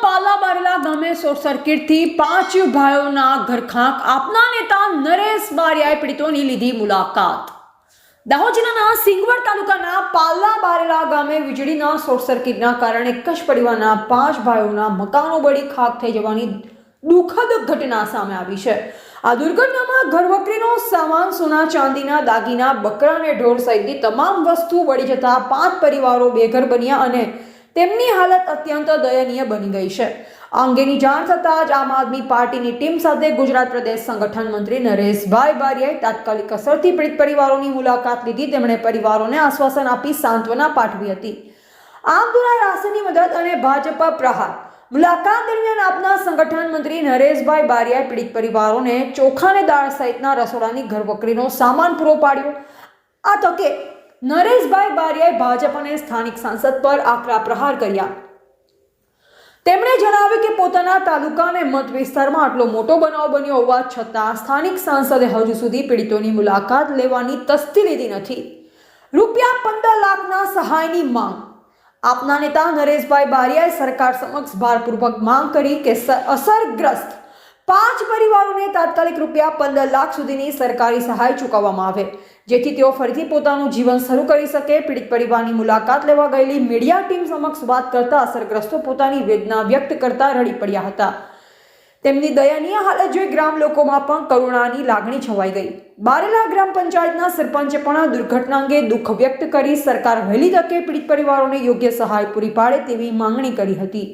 પાલા બારેલા ગામે શોર્ટ સર્કિટથી 5 ભાઈઓના ઘરખાંક આપના નેતા નરેશ બારિયાએ પીડિતોની લીધી મુલાકાત। દાહોદ જિલ્લાના સિંગવડ તાલુકાના પાલા બારેલા ગામે વીજળીના શોર્ટ સર્કિટના કારણે એક જ પરિવારના 5 ભાઈઓના મકાનો બળી ખાક થઈ જવાની દુઃખદ ઘટના સામે આવી છે। આ દુર્ઘટનામાં ઘરવકરીનો સામાન, સોના ચાંદીના દાગીના, બકરા અને ઢોર સહિતની તમામ વસ્તુ બળી જતા 5 પરિવારો બેઘર બન્યા અને તેમની હાલત અત્યંત દયનીય બની ગઈ છે। આ અંગેની જાણ થતાં જ આમ આદમી પાર્ટીની ટીમ સાથે ગુજરાત પ્રદેશ સંગઠન મંત્રી નરેશભાઈ બારિયાએ તાત્કાલિક અસરથી પીડિત પરિવારોની મુલાકાત લીધી। તેમણે પરિવારોને આશ્વાસન આપી સાંત્વના પાઠવી હતી। આમ દ્વારા રાશનની મદદ અને ભાજપ પ્રહાર મુલાકાત દરમિયાન આપના સંગઠન મંત્રી નરેશભાઈ બારિયાએ પીડિત પરિવારોને ચોખા અને દાળ સહિતના રસોડાની ઘરવકરીનો સામાન પૂરો પાડ્યો। આ તકે નરેશભાઈ બારિયાએ ભાજપ અને સ્થાનિક સાંસદ પર આકરા પ્રહાર કર્યા। તેમણે જણાવ્યું કે પોતાના તાલુકા અને મત વિસ્તારમાં આટલો મોટો બનાવ બન્યો હોવા છતાં સ્થાનિક સાંસદે હજુ સુધી પીડિતોની મુલાકાત લેવાની તસ્દી લીધી નથી। રૂપિયા 15 લાખના સહાયની માંગ આપના નેતા નરેશભાઈ બારિયાએ સરકાર સમક્ષ ભારપૂર્વક માંગ કરી કે અસરગ્રસ્ત 5 પરિવારોને તાત્કાલિક રૂપિયા 15 લાખ સુધીની સરકારી સહાય ચૂકવવામાં આવે, જેથી તેઓ ફરીથી પોતાનું જીવન શરૂ કરી શકે। પીડિત પરિવારની મુલાકાત લેવા ગયેલી મીડિયા ટીમ સમક્ષ વાત કરતા અસરગ્રસ્તો પોતાની વેદના વ્યક્ત કરતા રડી પડ્યા હતા। તેમની દયનીય હાલત જોઈ ગ્રામ લોકોમાં પણ કરુણાની લાગણી છવાઈ ગઈ। બારેલા ગ્રામ પંચાયતના સરપંચે પણ આ દુર્ઘટના અંગે દુઃખ વ્યક્ત કરી સરકાર વહેલી તકે પીડિત પરિવારોને યોગ્ય સહાય પૂરી પાડે તેવી માંગણી કરી હતી।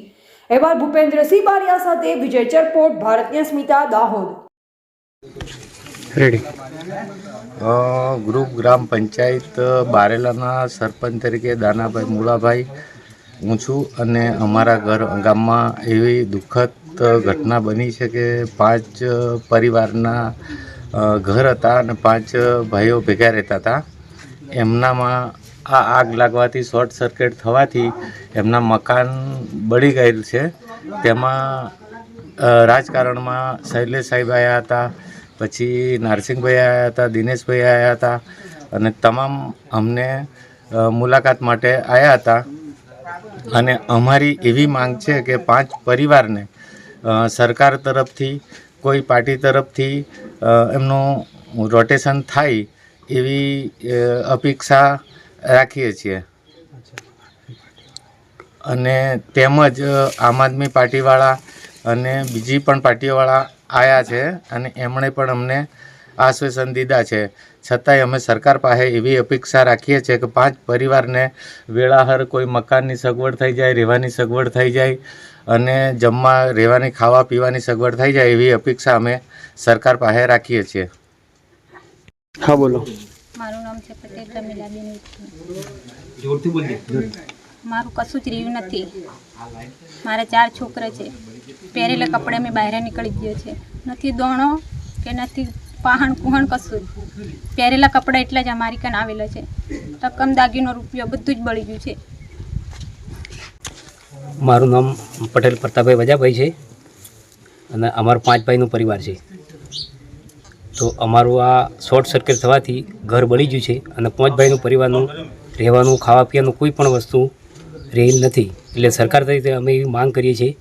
એવા ભૂપેન્દ્રસિંહ બારિયા સાથે વિજય ચરપોટ, ભારતીય સ્મિતા, દાહોદ। ગ્રુપ ગ્રામ પંચાયત બારેલાના સરપંચ તરીકે દાનાભાઈ મુલાભાઈ હું છું અને અમારા ગામમાં એવી દુઃખદ ઘટના બની છે કે 5 પરિવારના ઘર હતા અને 5 ભાઈઓ ભેગા રહેતા હતા। એમનામાં આ આગ લાગવાથી, શોર્ટ સર્કિટ થવાથી એમના મકાન બળી ગયેલ છે। તેમાં રાજકારણમાં શૈલેષ સાહેબ આવ્યા હતા, પછી નારસિંહભાઈ આવ્યા હતા, દિનેશભાઈ આવ્યા હતા અને તમામ અમને મુલાકાત માટે આવ્યા હતા। અને અમારી એવી માંગ છે કે 5 પરિવારને સરકાર તરફથી, કોઈ પાર્ટી તરફથી એમનું રોટેશન થાય એવી અપેક્ષા રાખીએ છીએ। અને તેમજ આમ આદમી પાર્ટીવાળા અને બીજી પણ પાર્ટીઓવાળા આવ્યા છે અને એમણે પણ અમને આશ્વાસન દીધા છે। છતાંય અમે સરકાર પાસે એવી અપેક્ષા રાખીએ છીએ કે 5 પરિવારને વેળાસર કોઈ મકાનની સગવડ થઈ જાય, રહેવાની સગવડ થઈ જાય અને જમવા, રહેવાની, ખાવા પીવાની સગવડ થઈ જાય એવી અપેક્ષા અમે સરકાર પાસે રાખીએ છીએ। હા, બોલો। મારું નામ છે પટેલ રમીલાબેન। જોરથી બોલજો। મારું કશું જ રહ્યું નથી। મારા 4 છોકરા છે। પહેરેલા કપડાં મેં બહાર નીકળી ગયો છે। નથી દોણો કે નથી પાહણ કુહણ કશું જ। પહેરેલા કપડાં એટલા જ અમારી કાન આવેલા છે। રકમ, દાગીનો, રૂપિયો બધું જ બળી ગયું છે। મારું નામ પટેલ પ્રતાપભાઈ વજાભાઈ છે અને અમારો 5 ભાઈનો પરિવાર છે। તો અમારું આ શોર્ટ સર્કિટ થવાથી ઘર બળી ગયું છે અને 5 ભાઈનું પરિવારનું રહેવાનું, ખાવા પીવાનું કોઈ પણ વસ્તુ રહેલ નથી। એટલે સરકાર તરીકે અમે એવી માંગ કરીએ છીએ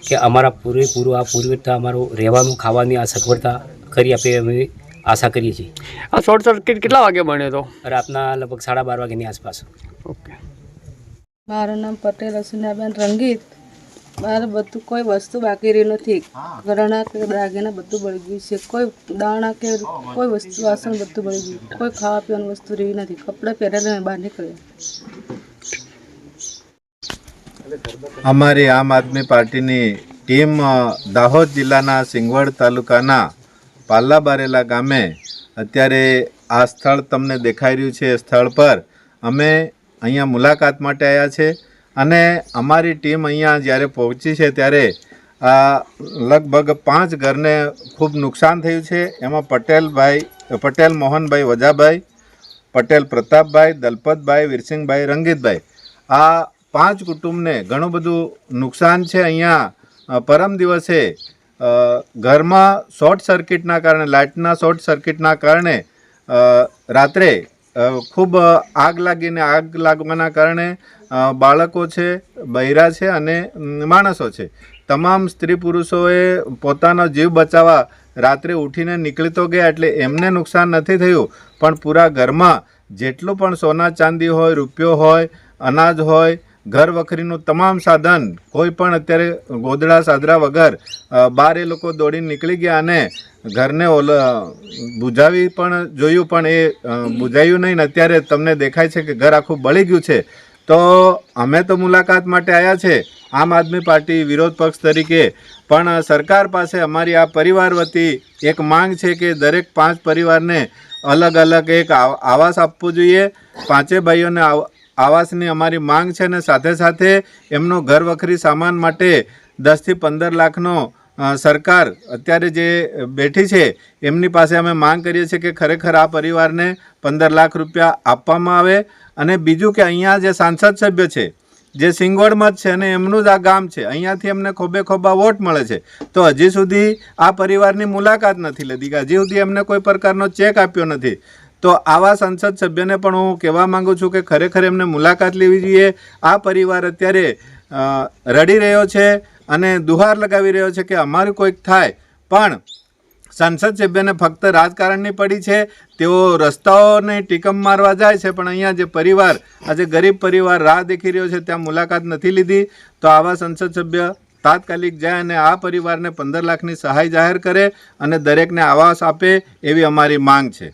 કે અમારા પૂરેપૂરું આ પૂરવઠા, અમારું રહેવાનું, ખાવાની આ સગવડતા કરી આપે અમે આશા કરીએ છીએ। આ શોર્ટ સર્કિટ કેટલા વાગે બન્યો હતો? રાતના લગભગ 12:30 વાગ્યાની આસપાસ। ઓકે। મારું નામ પટેલ અસુનાબેન રંગીત। મારે બધું કોઈ વસ્તુ બાકી રહી નથી। ઘરના કે દાગીના બધું બળી ગયું છે। કોઈ દાણા કે કોઈ વસ્તુ, વાસણ બધું બળી ગયું। કોઈ ખાવા પીવાની વસ્તુ રહી નથી। કપડાં પહેરેલા બહાર નીકળ્યા। અમારી આમ આદમી પાર્ટીની ટીમ દાહોદ જિલ્લાના સિંગવડ તાલુકાના પાલા બારેલા ગામે અત્યારે આ સ્થળ તમને દેખાઈ રહ્યું છે, એ સ્થળ પર અમે અહીંયા મુલાકાત માટે આવ્યા છે। અને અમારી ટીમ અહીંયા જ્યારે પહોંચી છે ત્યારે લગભગ 5 ઘરને ખૂબ નુકસાન થયું છે। એમાં પટેલ મોહનભાઈ વજાભાઈ, પટેલ પ્રતાપભાઈ, દલપતભાઈ, વીરસિંહભાઈ, રંગીતભાઈ, આ 5 કુટુંબને ઘણું બધું નુકસાન છે। અહીંયા પરમ દિવસે ઘરમાં શોર્ટ સર્કિટના કારણે, લાઇટના શોર્ટ સર્કિટના કારણે રાત્રે ખૂબ આગ લાગવાના કારણે બાળકો છે, બૈરા છે અને માણસો છે, તમામ સ્ત્રી પુરુષોએ પોતાનો જીવ બચાવવા રાત્રે ઉઠીને નીકળી તો ગયા, એટલે એમને નુકસાન નથી થયું, પણ પૂરા ઘરમાં જેટલું પણ સોના ચાંદી હોય, રૂપિયો હોય, અનાજ હોય, ઘર વખરીનું તમામ સાધન, કોઈ પણ અત્યારે ગોદડા સાદરા વગર બહાર એ લોકો દોડીને નીકળી ગયા અને ઘરને બુઝાવી પણ જોયું, પણ એ બુઝાયું નહીં. અત્યારે તમને દેખાય છે કે ઘર આખું બળી ગયું છે. તો અમે તો મુલાકાત માટે આવ્યા છે આમ આદમી પાર્ટી વિરોધ પક્ષ તરીકે, પણ સરકાર પાસે અમારી આ પરિવાર વતી એક માંગ છે કે દરેક 5 પરિવારને અલગ અલગ એક આવાસ આપવું જોઈએ. 5 ભાઈઓને આવાસની અમારી માંગ છે અને સાથે સાથે એમનો ઘર વખરી સામાન માટે 10 થી 15 લાખનો સરકાર અત્યારે જે બેઠી છે એમની પાસે અમે માંગ કરીએ છીએ કે ખરેખર આ પરિવારને 15 લાખ રૂપિયા આપવામાં આવે. અને બીજું કે અહીંયા જે સાંસદ સભ્ય છે જે સિંગવડમાં જ છે અને એમનું જ આ ગામ છે, અહીંયાથી એમને ખોબે ખોબા વોટ મળે છે, તો હજી સુધી આ પરિવારની મુલાકાત નથી લીધી, કે હજી સુધી એમને કોઈ પ્રકારનો ચેક આપ્યો નથી. તો આવા સંસદ સભ્યને પણ હું કહેવા માગું છું કે ખરેખર એમને મુલાકાત લેવી જોઈએ. આ પરિવાર અત્યારે રડી રહ્યો છે અને દુહાર લગાવી રહ્યો છે કે અમારું કોઈક થાય, પણ સંસદ સભ્યને ફક્ત રાજકારણની પડી છે. તેઓ રસ્તાઓને ટીકમ મારવા જાય છે, પણ અહીંયા જે પરિવાર, આજે ગરીબ પરિવાર રાહ દેખી રહ્યો છે, ત્યાં મુલાકાત નથી લીધી. તો આવા સંસદ સભ્ય તાત્કાલિક જાય અને આ પરિવારને 15 લાખની સહાય જાહેર કરે અને દરેકને આવાસ આપે, એવી અમારી માંગ છે.